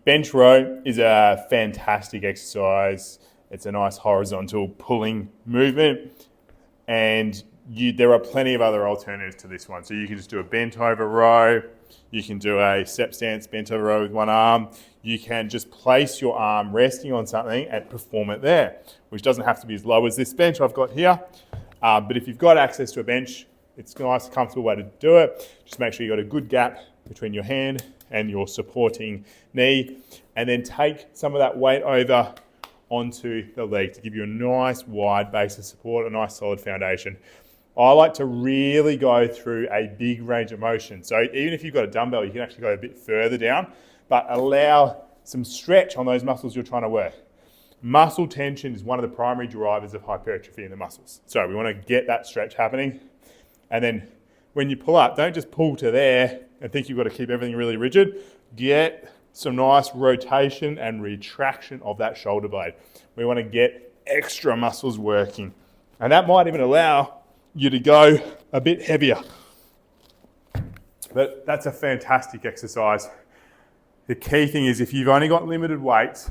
Bench row is a fantastic exercise. It's a nice horizontal pulling movement, and there are plenty of other alternatives to this one. So you can just do a bent over row, you can do a step stance bent over row with one arm, you can just place your arm resting on something and perform it there, which doesn't have to be as low as this bench I've got here. But if you've got access to a bench, it's a nice, comfortable way to do it. Just make sure you've got a good gap between your hand and your supporting knee, and then take some of that weight over onto the leg to give you a nice wide base of support, a nice solid foundation. I like to really go through a big range of motion. So even if you've got a dumbbell, you can actually go a bit further down, but allow some stretch on those muscles you're trying to work. Muscle tension is one of the primary drivers of hypertrophy in the muscles. So we want to get that stretch happening. And then when you pull up, don't just pull to there and think you've got to keep everything really rigid. Get some nice rotation and retraction of that shoulder blade. We want to get extra muscles working. And that might even allow you to go a bit heavier. But that's a fantastic exercise. The key thing is, if you've only got limited weights,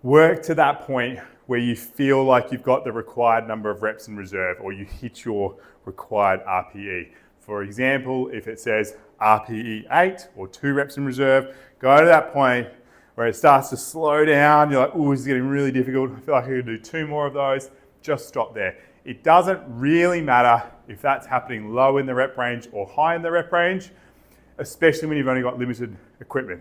work to that point where you feel like you've got the required number of reps in reserve, or you hit your required RPE. For example, if it says RPE 8 or 2 reps in reserve, go to that point where it starts to slow down. You're like, oh, this is getting really difficult. I feel like I can do 2 more of those. Just stop there. It doesn't really matter if that's happening low in the rep range or high in the rep range, especially when you've only got limited equipment.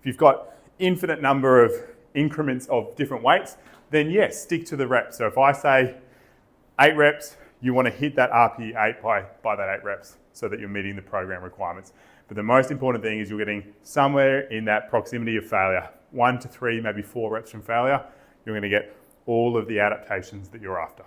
If you've got infinite number of increments of different weights, then yes, stick to the reps. So if I say 8 reps, you want to hit that RPE 8 by that 8 reps so that you're meeting the program requirements. But the most important thing is you're getting somewhere in that proximity of failure. 1 to 3, maybe 4 reps from failure, you're going to get all of the adaptations that you're after.